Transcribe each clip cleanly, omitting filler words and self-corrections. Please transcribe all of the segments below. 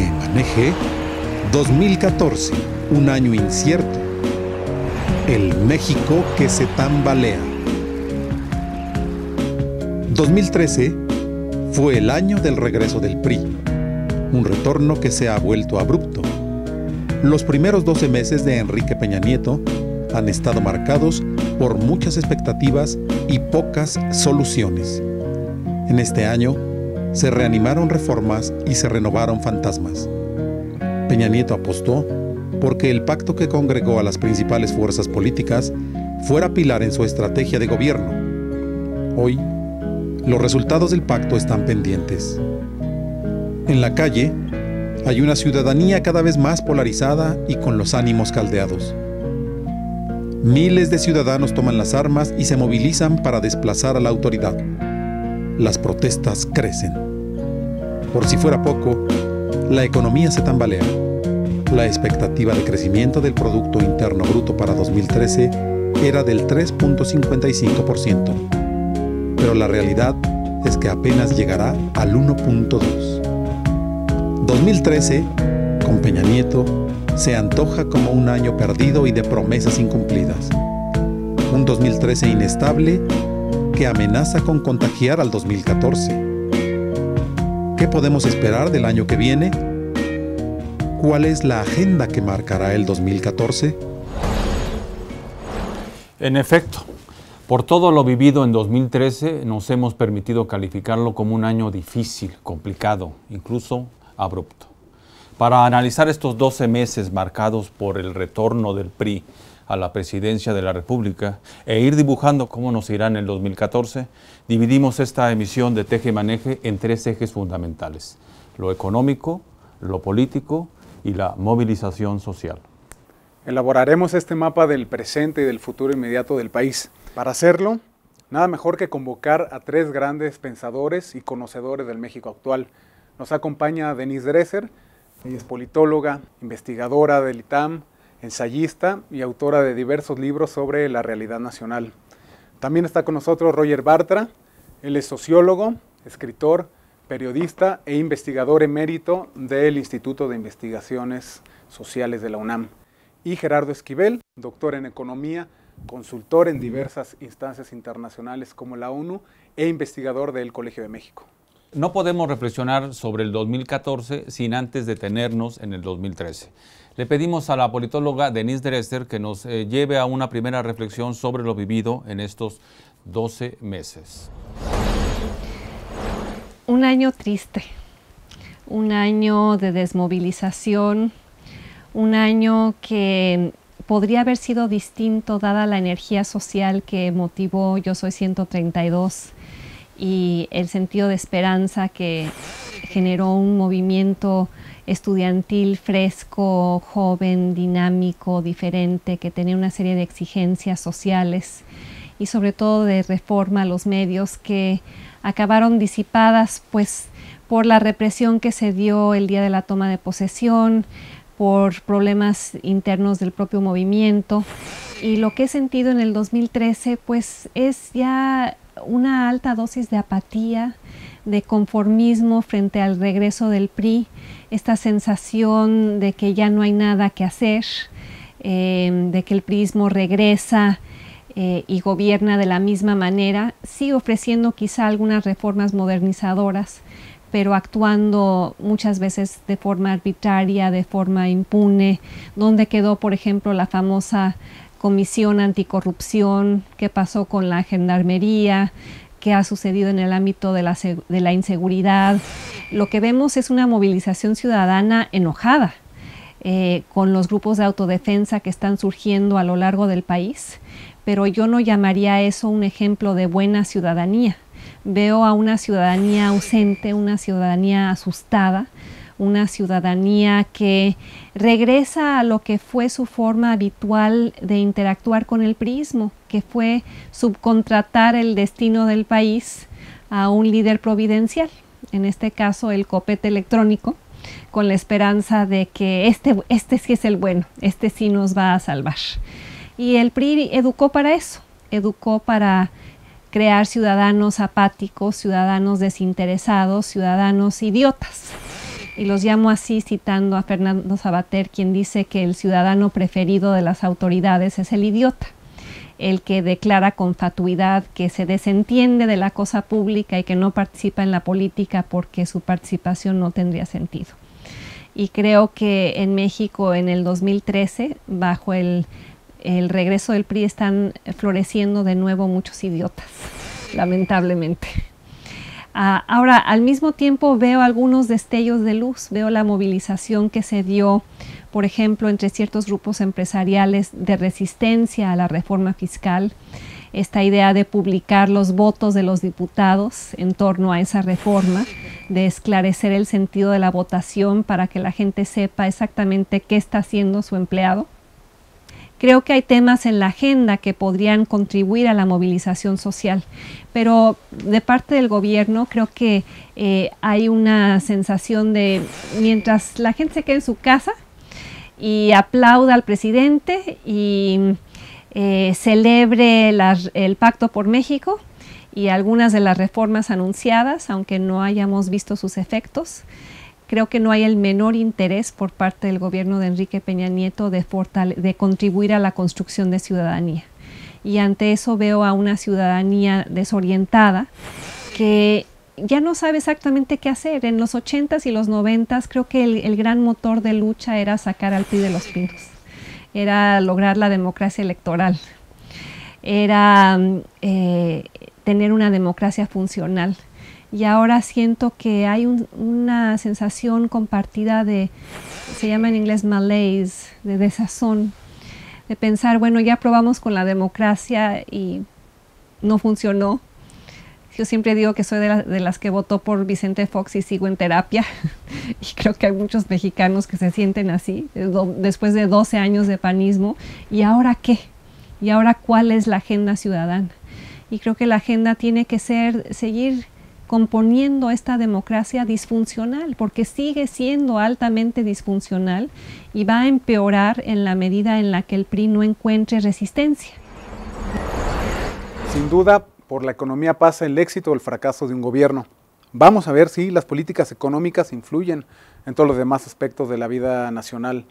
Teje Maneje 2014, un año incierto. El México que se tambalea. 2013 fue el año del regreso del PRI, un retorno que se ha vuelto abrupto. Los primeros 12 meses de Enrique Peña Nieto han estado marcados por muchas expectativas y pocas soluciones. En este año se reanimaron reformas y se renovaron fantasmas. Peña Nieto apostó porque el pacto que congregó a las principales fuerzas políticas fuera pilar en su estrategia de gobierno. Hoy, los resultados del pacto están pendientes. En la calle, hay una ciudadanía cada vez más polarizada y con los ánimos caldeados. Miles de ciudadanos toman las armas y se movilizan para desplazar a la autoridad. Las protestas crecen. Por si fuera poco, la economía se tambalea. La expectativa de crecimiento del Producto Interno Bruto para 2013 era del 3.55%, pero la realidad es que apenas llegará al 1.2%. 2013, con Peña Nieto, se antoja como un año perdido y de promesas incumplidas. Un 2013 inestable que amenaza con contagiar al 2014. ¿Qué podemos esperar del año que viene? ¿Cuál es la agenda que marcará el 2014? En efecto, por todo lo vivido en 2013, nos hemos permitido calificarlo como un año difícil, complicado, incluso abrupto. Para analizar estos 12 meses marcados por el retorno del PRI a la presidencia de la República e ir dibujando cómo nos irá en el 2014, dividimos esta emisión de Teje Maneje en 3 ejes fundamentales: lo económico, lo político y la movilización social. Elaboraremos este mapa del presente y del futuro inmediato del país. Para hacerlo, nada mejor que convocar a 3 grandes pensadores y conocedores del México actual. Nos acompaña Denise Dresser. Ella es politóloga, investigadora del ITAM, ensayista y autora de diversos libros sobre la realidad nacional. También está con nosotros Roger Bartra. Él es sociólogo, escritor, periodista e investigador emérito del Instituto de Investigaciones Sociales de la UNAM. Y Gerardo Esquivel, doctor en economía, consultor en diversas instancias internacionales como la ONU e investigador del Colegio de México. No podemos reflexionar sobre el 2014 sin antes detenernos en el 2013. Le pedimos a la politóloga Denise Dresser que nos lleve a una primera reflexión sobre lo vivido en estos 12 meses. Un año triste, un año de desmovilización, un año que podría haber sido distinto dada la energía social que motivó Yo Soy 132 y el sentido de esperanza que generó un movimiento estudiantil fresco, joven, dinámico, diferente, que tenía una serie de exigencias sociales y sobre todo de reforma a los medios que acabaron disipadas pues por la represión que se dio el día de la toma de posesión, por problemas internos del propio movimiento. Y lo que he sentido en el 2013 pues es ya una alta dosis de apatía, de conformismo frente al regreso del PRI, esta sensación de que ya no hay nada que hacer, de que el priismo regresa y gobierna de la misma manera, sí ofreciendo quizá algunas reformas modernizadoras, pero actuando muchas veces de forma arbitraria, de forma impune. ¿Dónde quedó, por ejemplo, la famosa Comisión Anticorrupción? ¿Qué pasó con la Gendarmería? ¿Qué ha sucedido en el ámbito de la inseguridad? Lo que vemos es una movilización ciudadana enojada con los grupos de autodefensa que están surgiendo a lo largo del país, pero yo no llamaría eso un ejemplo de buena ciudadanía. Veo a una ciudadanía ausente, una ciudadanía asustada, una ciudadanía que regresa a lo que fue su forma habitual de interactuar con el priismo, que fue subcontratar el destino del país a un líder providencial, en este caso el copete electrónico, con la esperanza de que este sí es el bueno, este sí nos va a salvar. Y el PRI educó para eso, educó para crear ciudadanos apáticos, ciudadanos desinteresados, ciudadanos idiotas. y los llamo así citando a Fernando Savater, quien dice que el ciudadano preferido de las autoridades es el idiota, el que declara con fatuidad que se desentiende de la cosa pública y que no participa en la política porque su participación no tendría sentido. Y creo que en México en el 2013, bajo el regreso del PRI, están floreciendo de nuevo muchos idiotas, lamentablemente. Ahora, al mismo tiempo veo algunos destellos de luz, veo la movilización que se dio, por ejemplo, entre ciertos grupos empresariales de resistencia a la reforma fiscal, esta idea de publicar los votos de los diputados en torno a esa reforma, de esclarecer el sentido de la votación para que la gente sepa exactamente qué está haciendo su empleado. Creo que hay temas en la agenda que podrían contribuir a la movilización social, pero de parte del gobierno creo que hay una sensación de, mientras la gente se quede en su casa y aplauda al presidente y celebre el Pacto por México y algunas de las reformas anunciadas, aunque no hayamos visto sus efectos, creo que no hay el menor interés por parte del gobierno de Enrique Peña Nieto de contribuir a la construcción de ciudadanía. Y ante eso veo a una ciudadanía desorientada que ya no sabe exactamente qué hacer. En los 80s y los 90s creo que el gran motor de lucha era sacar al PRI de los pinos, era lograr la democracia electoral, era tener una democracia funcional. Y ahora siento que hay una sensación compartida se llama en inglés malaise, de desazón, de pensar, bueno, ya probamos con la democracia y no funcionó. Yo siempre digo que soy de las que votó por Vicente Fox y sigo en terapia. Y creo que hay muchos mexicanos que se sienten así, después de 12 años de panismo. ¿Y ahora qué? ¿Y ahora cuál es la agenda ciudadana? Y creo que la agenda tiene que seguir componiendo esta democracia disfuncional, porque sigue siendo altamente disfuncional y va a empeorar en la medida en la que el PRI no encuentre resistencia. Sin duda, por la economía pasa el éxito o el fracaso de un gobierno. Vamos a ver si las políticas económicas influyen en todos los demás aspectos de la vida nacional.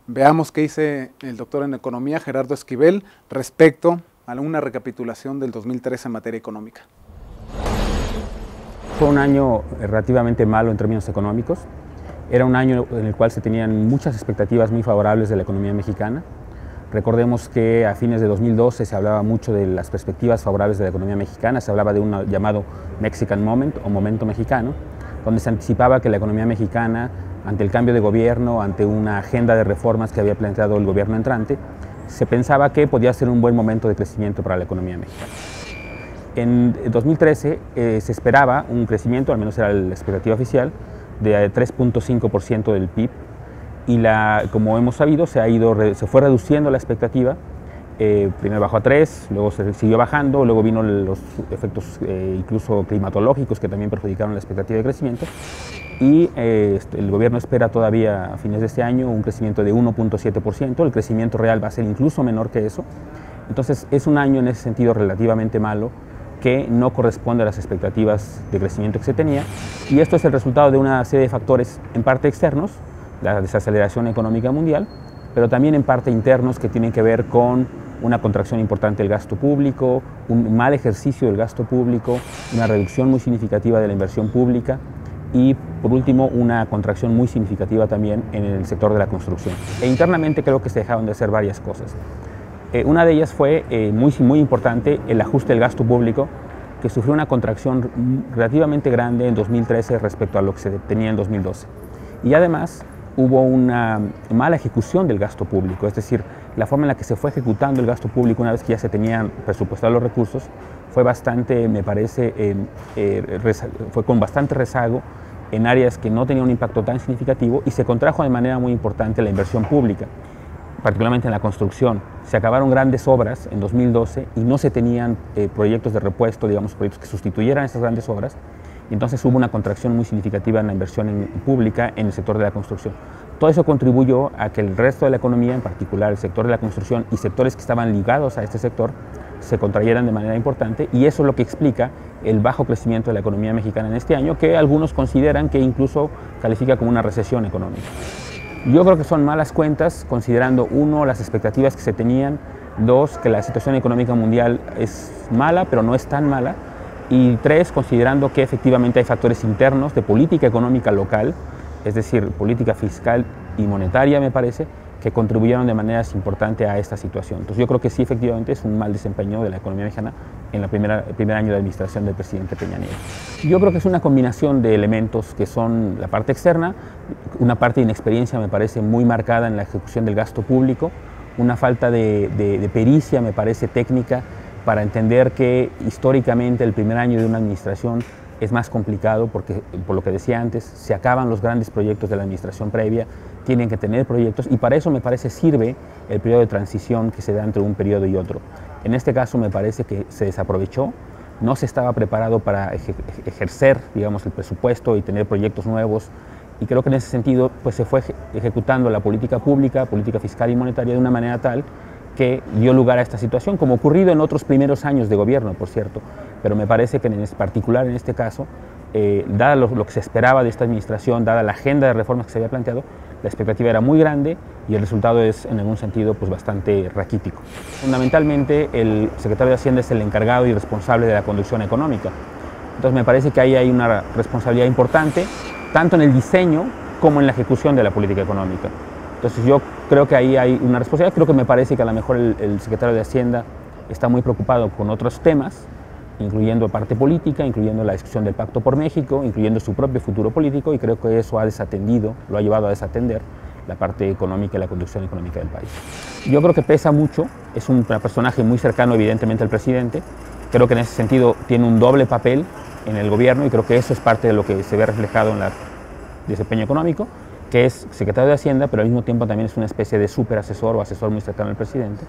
Veamos qué dice el doctor en economía Gerardo Esquivel respecto a una recapitulación del 2013 en materia económica. Fue un año relativamente malo en términos económicos. Era un año en el cual se tenían muchas expectativas muy favorables de la economía mexicana. Recordemos que a fines de 2012 se hablaba mucho de las perspectivas favorables de la economía mexicana, se hablaba de un llamado Mexican Moment o momento mexicano, donde se anticipaba que la economía mexicana, ante el cambio de gobierno, ante una agenda de reformas que había planteado el gobierno entrante, se pensaba que podía ser un buen momento de crecimiento para la economía mexicana. En 2013 se esperaba un crecimiento, al menos era la expectativa oficial, de 3.5% del PIB, y como hemos sabido se fue reduciendo la expectativa. Primero bajó a 3, luego se siguió bajando, luego vino los efectos incluso climatológicos que también perjudicaron la expectativa de crecimiento, y el gobierno espera todavía a fines de este año un crecimiento de 1.7%, el crecimiento real va a ser incluso menor que eso. Entonces es un año en ese sentido relativamente malo, que no corresponde a las expectativas de crecimiento que se tenía, y esto es el resultado de una serie de factores en parte externos, la desaceleración económica mundial, pero también en parte internos que tienen que ver con una contracción importante del gasto público, un mal ejercicio del gasto público, una reducción muy significativa de la inversión pública y, por último, una contracción muy significativa también en el sector de la construcción. E internamente creo que se dejaron de hacer varias cosas. Una de ellas fue muy importante el ajuste del gasto público, que sufrió una contracción relativamente grande en 2013 respecto a lo que se tenía en 2012. Y además hubo una mala ejecución del gasto público, es decir, la forma en la que se fue ejecutando el gasto público una vez que ya se tenían presupuestados los recursos fue bastante, me parece, fue con bastante rezago en áreas que no tenían un impacto tan significativo, y se contrajo de manera muy importante la inversión pública, particularmente en la construcción. Se acabaron grandes obras en 2012 y no se tenían proyectos de repuesto, digamos, proyectos que sustituyeran esas grandes obras, y entonces hubo una contracción muy significativa en la inversión pública en el sector de la construcción. Todo eso contribuyó a que el resto de la economía, en particular el sector de la construcción y sectores que estaban ligados a este sector, se contrayeran de manera importante, y eso es lo que explica el bajo crecimiento de la economía mexicana en este año, que algunos consideran que incluso califica como una recesión económica. Yo creo que son malas cuentas, considerando, uno, las expectativas que se tenían, dos, que la situación económica mundial es mala, pero no es tan mala, y tres, considerando que efectivamente hay factores internos de política económica local, es decir, política fiscal y monetaria, me parece, que contribuyeron de manera importante a esta situación. Entonces yo creo que sí, efectivamente, es un mal desempeño de la economía mexicana en el primer año de administración del presidente Peña Nieto. Yo creo que es una combinación de elementos que son la parte externa, una parte de inexperiencia me parece muy marcada en la ejecución del gasto público, una falta de pericia, me parece, técnica, para entender que históricamente el primer año de una administración es más complicado porque, por lo que decía antes, se acaban los grandes proyectos de la administración previa, tienen que tener proyectos, y para eso me parece sirve el periodo de transición que se da entre un periodo y otro. En este caso me parece que se desaprovechó, no se estaba preparado para ejercer, digamos, el presupuesto y tener proyectos nuevos, y creo que en ese sentido pues, se fue ejecutando la política pública, política fiscal y monetaria de una manera tal que dio lugar a esta situación, como ocurrido en otros primeros años de gobierno, por cierto, pero me parece que en particular en este caso, dada lo que se esperaba de esta administración, dada la agenda de reformas que se había planteado, la expectativa era muy grande y el resultado es en algún sentido pues, bastante raquítico. Fundamentalmente el secretario de Hacienda es el encargado y responsable de la conducción económica, entonces me parece que ahí hay una responsabilidad importante, tanto en el diseño como en la ejecución de la política económica. Entonces yo creo que ahí hay una responsabilidad, creo que me parece que a lo mejor el secretario de Hacienda está muy preocupado con otros temas, incluyendo parte política, incluyendo la discusión del Pacto por México, incluyendo su propio futuro político, y creo que eso ha desatendido, lo ha llevado a desatender la parte económica y la conducción económica del país. Yo creo que pesa mucho, es un personaje muy cercano evidentemente al presidente, creo que en ese sentido tiene un doble papel en el gobierno y creo que eso es parte de lo que se ve reflejado en el desempeño económico, que es secretario de Hacienda, pero al mismo tiempo también es una especie de superasesor o asesor muy cercano al presidente,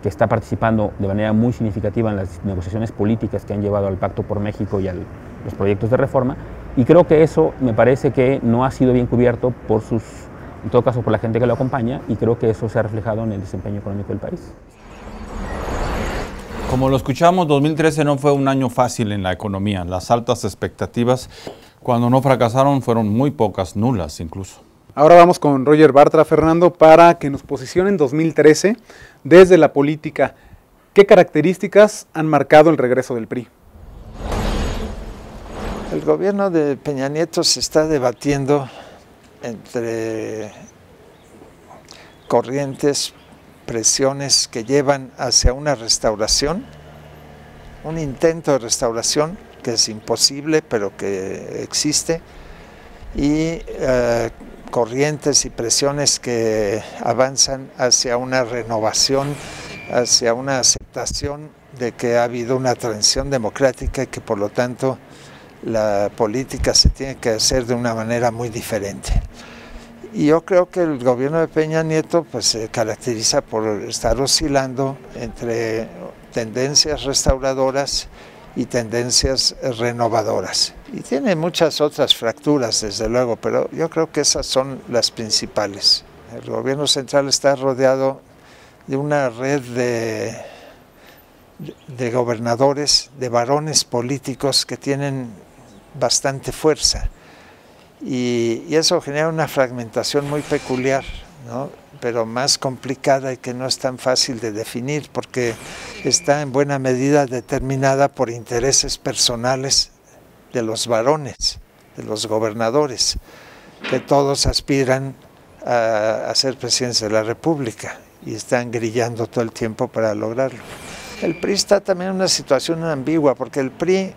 que está participando de manera muy significativa en las negociaciones políticas que han llevado al Pacto por México y a los proyectos de reforma, y creo que eso me parece que no ha sido bien cubierto por en todo caso por la gente que lo acompaña, y creo que eso se ha reflejado en el desempeño económico del país. Como lo escuchamos, 2013 no fue un año fácil en la economía. Las altas expectativas, cuando no fracasaron, fueron muy pocas, nulas incluso. Ahora vamos con Roger Bartra, Fernando, para que nos posicione en 2013 desde la política. ¿Qué características han marcado el regreso del PRI? El gobierno de Peña Nieto se está debatiendo entre corrientes, presiones que llevan hacia una restauración, un intento de restauración que es imposible pero que existe, y corrientes y presiones que avanzan hacia una renovación, hacia una aceptación de que ha habido una transición democrática y que por lo tanto la política se tiene que hacer de una manera muy diferente. Y yo creo que el gobierno de Peña Nieto pues, se caracteriza por estar oscilando entre tendencias restauradoras y tendencias renovadoras. Y tiene muchas otras fracturas, desde luego, pero yo creo que esas son las principales. El gobierno central está rodeado de una red de gobernadores, de varones políticos que tienen bastante fuerza. Y eso genera una fragmentación muy peculiar, ¿no? Pero más complicada y que no es tan fácil de definir porque está en buena medida determinada por intereses personales de los varones, de los gobernadores, que todos aspiran a ser presidentes de la República y están grillando todo el tiempo para lograrlo. El PRI está también en una situación ambigua porque el PRI,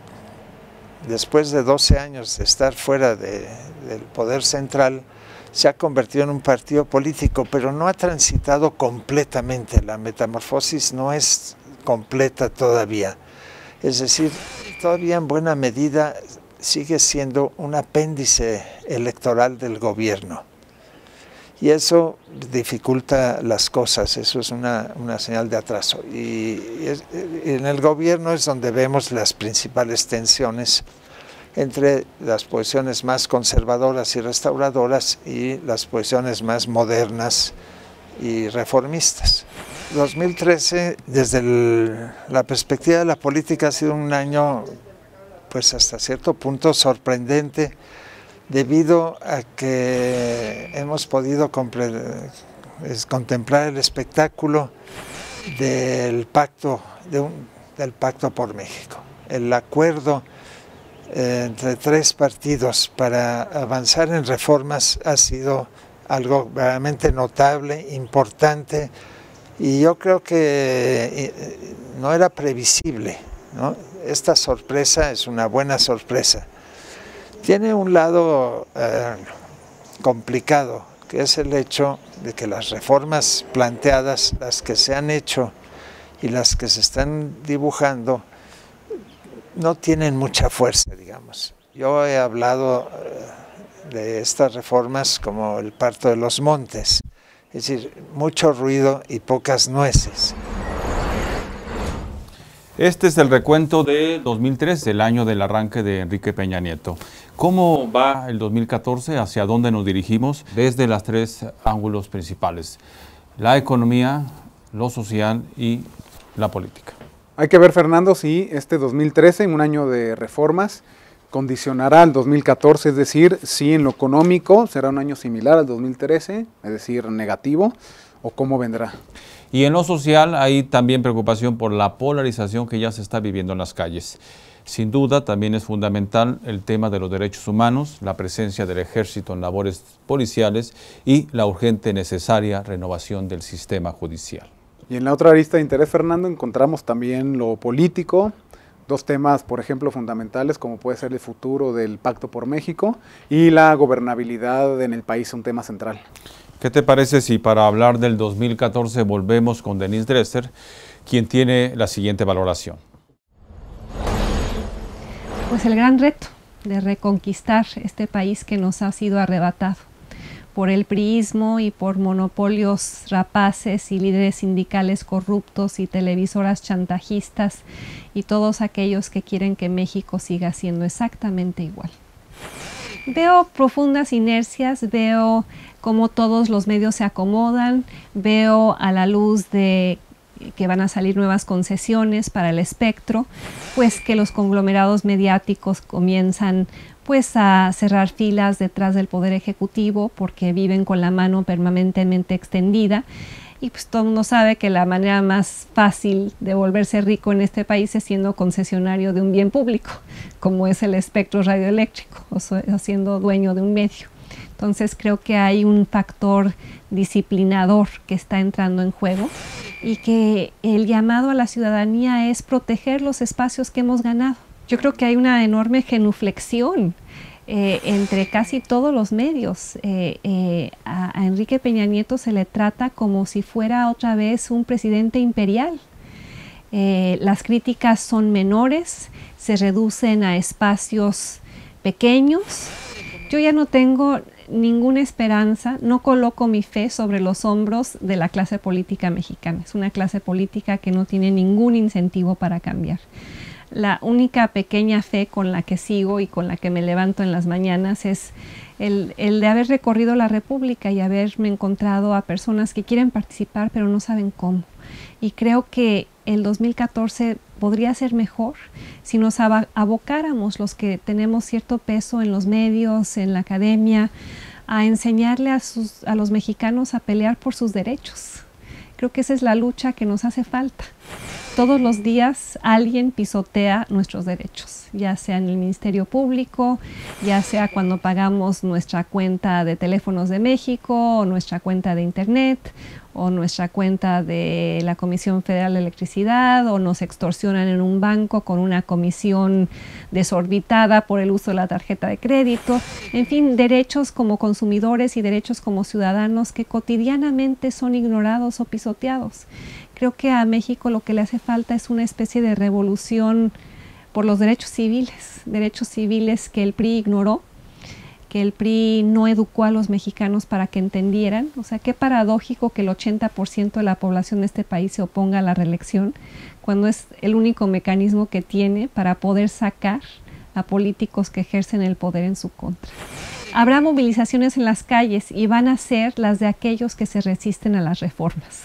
después de 12 años de estar fuera del poder central, se ha convertido en un partido político, pero no ha transitado completamente. La metamorfosis no es completa todavía. Es decir, todavía en buena medida sigue siendo un apéndice electoral del gobierno. Y eso dificulta las cosas, eso es una señal de atraso. Y en el gobierno es donde vemos las principales tensiones entre las posiciones más conservadoras y restauradoras y las posiciones más modernas y reformistas. 2013, desde la perspectiva de la política, ha sido un año, pues hasta cierto punto, sorprendente, debido a que hemos podido contemplar el espectáculo del pacto por México, el acuerdo entre tres partidos para avanzar en reformas ha sido algo verdaderamente notable, importante, y yo creo que no era previsible, ¿no? Esta sorpresa es una buena sorpresa. Tiene un lado complicado, que es el hecho de que las reformas planteadas, las que se han hecho y las que se están dibujando, no tienen mucha fuerza, digamos. Yo he hablado de estas reformas como el parto de los montes, es decir, mucho ruido y pocas nueces. Este es el recuento de 2013, el año del arranque de Enrique Peña Nieto. ¿Cómo va el 2014? ¿Hacia dónde nos dirigimos? Desde los tres ángulos principales: la economía, lo social y la política. Hay que ver, Fernando, si este 2013, un año de reformas, condicionará al 2014, es decir, si en lo económico será un año similar al 2013, es decir, negativo, o cómo vendrá. Y en lo social hay también preocupación por la polarización que ya se está viviendo en las calles. Sin duda también es fundamental el tema de los derechos humanos, la presencia del ejército en labores policiales y la urgente y necesaria renovación del sistema judicial. Y en la otra arista de interés, Fernando, encontramos también lo político, dos temas, por ejemplo, fundamentales, como puede ser el futuro del Pacto por México y la gobernabilidad en el país, un tema central. ¿Qué te parece si para hablar del 2014 volvemos con Denise Dresser, quien tiene la siguiente valoración? Pues el gran reto de reconquistar este país que nos ha sido arrebatado por el priismo y por monopolios rapaces y líderes sindicales corruptos y televisoras chantajistas y todos aquellos que quieren que México siga siendo exactamente igual. Veo profundas inercias, veo cómo todos los medios se acomodan, veo a la luz de que van a salir nuevas concesiones para el espectro, pues que los conglomerados mediáticos comienzan pues a cerrar filas detrás del Poder Ejecutivo porque viven con la mano permanentemente extendida, y pues todo el mundo sabe que la manera más fácil de volverse rico en este país es siendo concesionario de un bien público, como es el espectro radioeléctrico, o siendo dueño de un medio. Entonces creo que hay un factor disciplinador que está entrando en juego y que el llamado a la ciudadanía es proteger los espacios que hemos ganado. Yo creo que hay una enorme genuflexión entre casi todos los medios. A Enrique Peña Nieto se le trata como si fuera otra vez un presidente imperial. Las críticas son menores, se reducen a espacios pequeños. Yo ya no tengo ninguna esperanza, no coloco mi fe sobre los hombros de la clase política mexicana. Es una clase política que no tiene ningún incentivo para cambiar. La única pequeña fe con la que sigo y con la que me levanto en las mañanas es el de haber recorrido la República y haberme encontrado a personas que quieren participar pero no saben cómo. Y creo que el 2014 podría ser mejor si nos abocáramos los que tenemos cierto peso en los medios, en la academia, a enseñarle a los mexicanos a pelear por sus derechos. Creo que esa es la lucha que nos hace falta. Todos los días alguien pisotea nuestros derechos, ya sea en el Ministerio Público, ya sea cuando pagamos nuestra cuenta de teléfonos de México, o nuestra cuenta de Internet, o nuestra cuenta de la Comisión Federal de Electricidad, o nos extorsionan en un banco con una comisión desorbitada por el uso de la tarjeta de crédito. En fin, derechos como consumidores y derechos como ciudadanos que cotidianamente son ignorados o pisoteados. Creo que a México lo que le hace falta es una especie de revolución por los derechos civiles que el PRI ignoró, que el PRI no educó a los mexicanos para que entendieran. O sea, qué paradójico que el 80% de la población de este país se oponga a la reelección, cuando es el único mecanismo que tiene para poder sacar a políticos que ejercen el poder en su contra. Habrá movilizaciones en las calles y van a ser las de aquellos que se resisten a las reformas.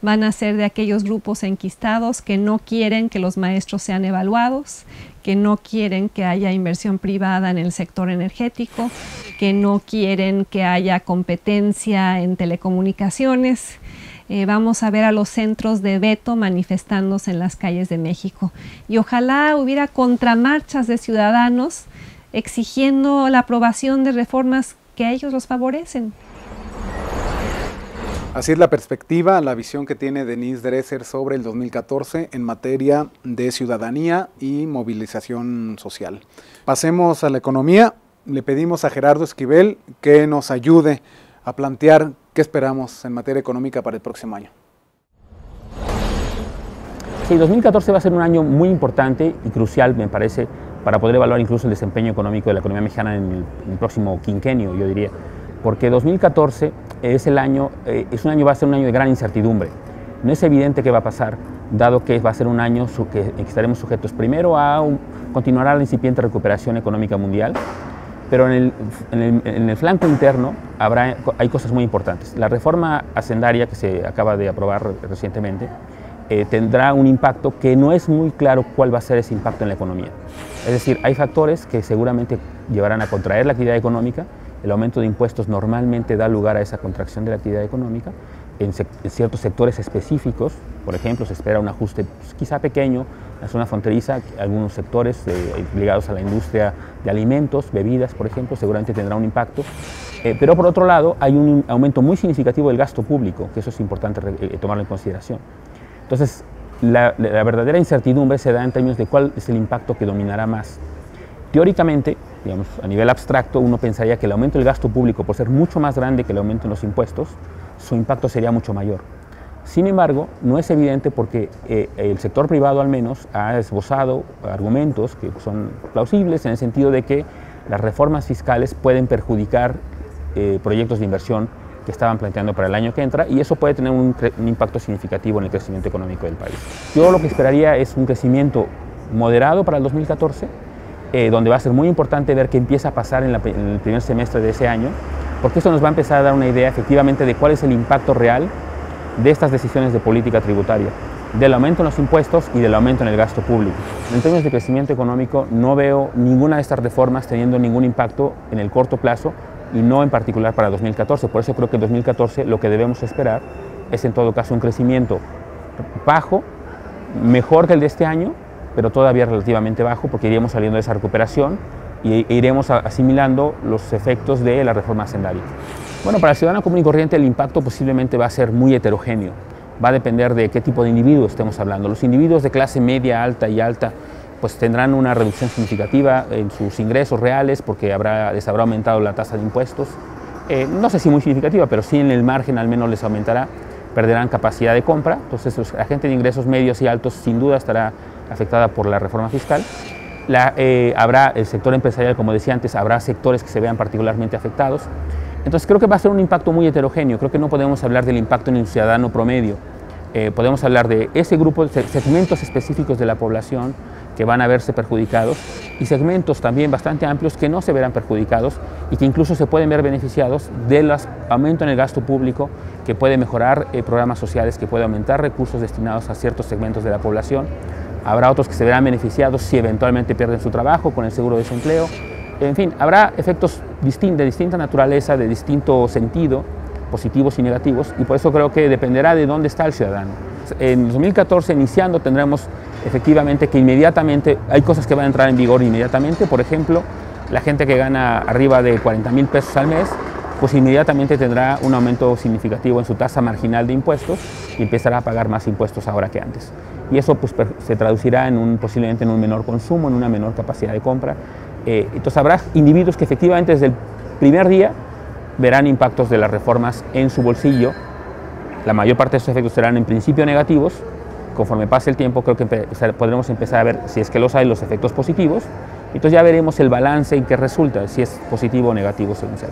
Van a ser de aquellos grupos enquistados que no quieren que los maestros sean evaluados, que no quieren que haya inversión privada en el sector energético, que no quieren que haya competencia en telecomunicaciones. Vamos a ver a los centros de veto manifestándose en las calles de México. Y ojalá hubiera contramarchas de ciudadanos exigiendo la aprobación de reformas que a ellos los favorecen. Así es la perspectiva, la visión que tiene Denise Dresser sobre el 2014 en materia de ciudadanía y movilización social. Pasemos a la economía. Le pedimos a Gerardo Esquivel que nos ayude a plantear qué esperamos en materia económica para el próximo año. Sí, 2014 va a ser un año muy importante y crucial, me parece, para poder evaluar incluso el desempeño económico de la economía mexicana en el próximo quinquenio, yo diría. Porque 2014 es un año, va a ser un año de gran incertidumbre. No es evidente qué va a pasar, dado que va a ser un año que estaremos sujetos primero continuará la incipiente recuperación económica mundial, pero en el flanco interno hay cosas muy importantes. La reforma hacendaria que se acaba de aprobar recientemente tendrá un impacto que no es muy claro cuál va a ser ese impacto en la economía. Es decir, hay factores que seguramente llevarán a contraer la actividad económica. El aumento de impuestos normalmente da lugar a esa contracción de la actividad económica. En ciertos sectores específicos, por ejemplo, se espera un ajuste quizá pequeño en la zona fronteriza. Algunos sectores ligados a la industria de alimentos, bebidas, por ejemplo, seguramente tendrá un impacto. Pero por otro lado, hay un aumento muy significativo del gasto público, que eso es importante tomarlo en consideración. Entonces, la verdadera incertidumbre se da en términos de cuál es el impacto que dominará más. Teóricamente, digamos, a nivel abstracto, uno pensaría que el aumento del gasto público, por ser mucho más grande que el aumento en los impuestos, su impacto sería mucho mayor. Sin embargo, no es evidente porque el sector privado al menos ha esbozado argumentos que son plausibles en el sentido de que las reformas fiscales pueden perjudicar proyectos de inversión que estaban planteando para el año que entra, y eso puede tener un impacto significativo en el crecimiento económico del país. Yo lo que esperaría es un crecimiento moderado para el 2014, donde va a ser muy importante ver qué empieza a pasar en el primer semestre de ese año, porque eso nos va a empezar a dar una idea efectivamente de cuál es el impacto real de estas decisiones de política tributaria, del aumento en los impuestos y del aumento en el gasto público. En términos de crecimiento económico, no veo ninguna de estas reformas teniendo ningún impacto en el corto plazo y no en particular para 2014. Por eso creo que en 2014 lo que debemos esperar es en todo caso un crecimiento bajo, mejor que el de este año, pero todavía relativamente bajo, porque iríamos saliendo de esa recuperación e iremos asimilando los efectos de la reforma hacendaria. Bueno, para el ciudadano común y corriente el impacto posiblemente va a ser muy heterogéneo. Va a depender de qué tipo de individuo estemos hablando. Los individuos de clase media, alta y alta pues tendrán una reducción significativa en sus ingresos reales porque les habrá aumentado la tasa de impuestos. No sé si muy significativa, pero sí en el margen al menos les aumentará, perderán capacidad de compra. Entonces la gente de ingresos medios y altos sin duda estará afectada por la reforma fiscal. Habrá el sector empresarial, como decía antes, habrá sectores que se vean particularmente afectados. Entonces creo que va a ser un impacto muy heterogéneo. Creo que no podemos hablar del impacto en el ciudadano promedio. Podemos hablar de ese grupo, de segmentos específicos de la población que van a verse perjudicados y segmentos también bastante amplios que no se verán perjudicados y que incluso se pueden ver beneficiados del aumento en el gasto público, que puede mejorar programas sociales, que puede aumentar recursos destinados a ciertos segmentos de la población. Habrá otros que se verán beneficiados si eventualmente pierden su trabajo con el seguro de desempleo. En fin, habrá efectos de distinta naturaleza, de distinto sentido, positivos y negativos, y por eso creo que dependerá de dónde está el ciudadano. En 2014, iniciando, tendremos efectivamente que inmediatamente, hay cosas que van a entrar en vigor inmediatamente. Por ejemplo, la gente que gana arriba de 40,000 pesos al mes, pues inmediatamente tendrá un aumento significativo en su tasa marginal de impuestos y empezará a pagar más impuestos ahora que antes. Y eso pues, se traducirá posiblemente en un menor consumo, en una menor capacidad de compra. Entonces habrá individuos que efectivamente desde el primer día verán impactos de las reformas en su bolsillo. La mayor parte de esos efectos serán en principio negativos. Conforme pase el tiempo, creo que podremos empezar a ver si es que los hay, los efectos positivos. Entonces ya veremos el balance en qué resulta, si es positivo o negativo según sea.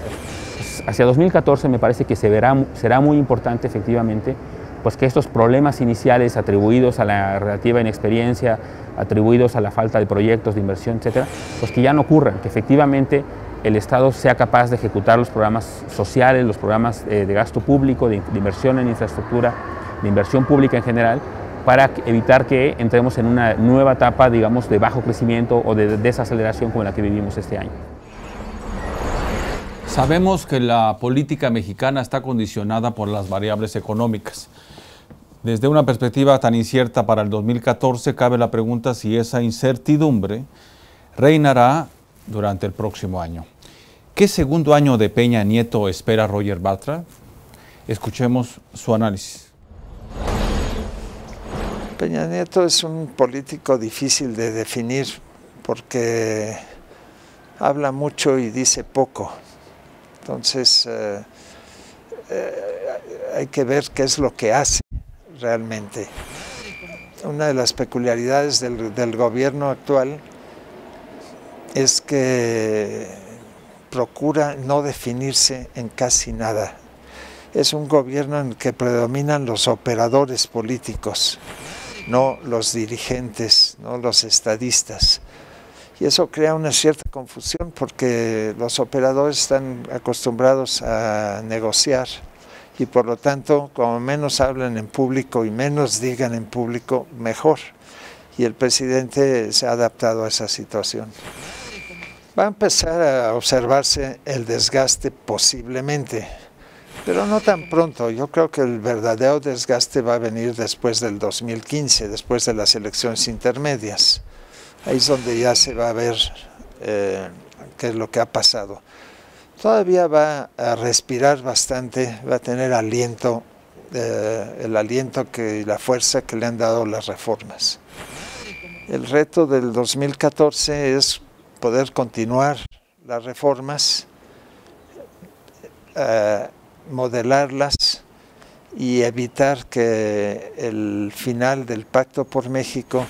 Hacia 2014 me parece que será muy importante efectivamente pues que estos problemas iniciales atribuidos a la relativa inexperiencia, atribuidos a la falta de proyectos de inversión, etcétera, pues que ya no ocurran, que efectivamente el Estado sea capaz de ejecutar los programas sociales, los programas de gasto público, de inversión en infraestructura, de inversión pública en general, para evitar que entremos en una nueva etapa, digamos, de bajo crecimiento o de desaceleración como la que vivimos este año. Sabemos que la política mexicana está condicionada por las variables económicas. Desde una perspectiva tan incierta para el 2014, cabe la pregunta si esa incertidumbre reinará durante el próximo año. ¿Qué segundo año de Peña Nieto espera Roger Bartra? Escuchemos su análisis. Peña Nieto es un político difícil de definir porque habla mucho y dice poco. Entonces hay que ver qué es lo que hace realmente. Una de las peculiaridades del gobierno actual es que procura no definirse en casi nada. Es un gobierno en el que predominan los operadores políticos, no los dirigentes, no los estadistas. Y eso crea una cierta confusión porque los operadores están acostumbrados a negociar y por lo tanto, como menos hablan en público y menos digan en público, mejor. Y el presidente se ha adaptado a esa situación. Va a empezar a observarse el desgaste posiblemente, pero no tan pronto. Yo creo que el verdadero desgaste va a venir después del 2015, después de las elecciones intermedias. Ahí es donde ya se va a ver qué es lo que ha pasado. Todavía va a respirar bastante, va a tener aliento, el aliento y la fuerza que le han dado las reformas. El reto del 2014 es poder continuar las reformas, modelarlas y evitar que el final del Pacto por México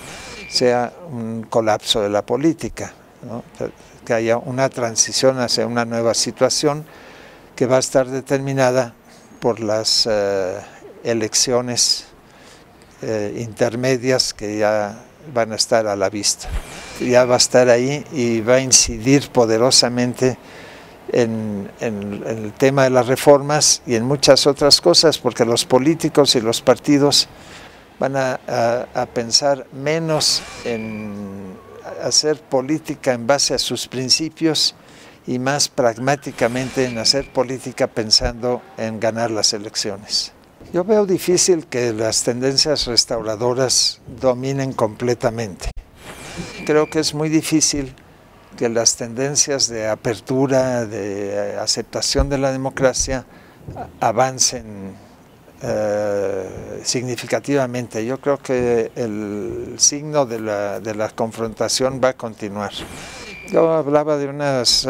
sea un colapso de la política, ¿no? Que haya una transición hacia una nueva situación que va a estar determinada por las elecciones intermedias que ya van a estar a la vista. Ya va a estar ahí y va a incidir poderosamente en el tema de las reformas y en muchas otras cosas, porque los políticos y los partidos van a pensar menos en hacer política en base a sus principios y más pragmáticamente en hacer política pensando en ganar las elecciones. Yo veo difícil que las tendencias restauradoras dominen completamente. Creo que es muy difícil que las tendencias de apertura, de aceptación de la democracia avancen significativamente. Yo creo que el signo de la confrontación va a continuar. Yo hablaba de unas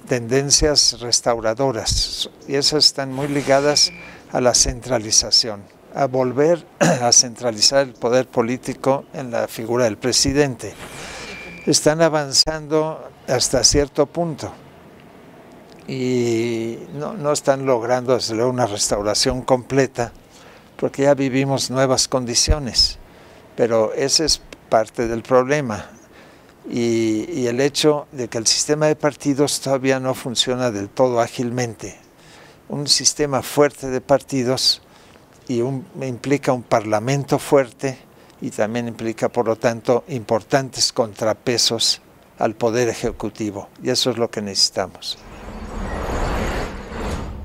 tendencias restauradoras y esas están muy ligadas a la centralización, a volver a centralizar el poder político en la figura del presidente. Están avanzando hasta cierto punto y no están logrando desde luego una restauración completa porque ya vivimos nuevas condiciones, pero ese es parte del problema y el hecho de que el sistema de partidos todavía no funciona del todo ágilmente. Un sistema fuerte de partidos implica un parlamento fuerte y también implica, por lo tanto, importantes contrapesos al poder ejecutivo, y eso es lo que necesitamos.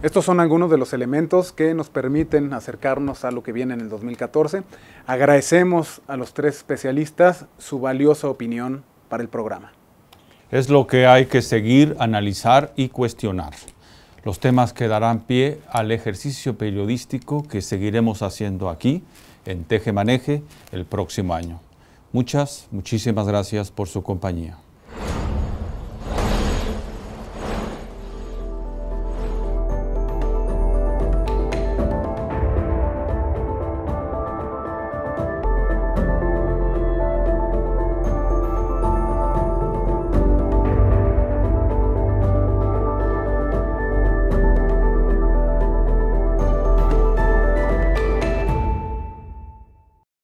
Estos son algunos de los elementos que nos permiten acercarnos a lo que viene en el 2014. Agradecemos a los tres especialistas su valiosa opinión para el programa. Es lo que hay que seguir, analizar y cuestionar. Los temas que darán pie al ejercicio periodístico que seguiremos haciendo aquí en Teje Maneje el próximo año. Muchísimas gracias por su compañía.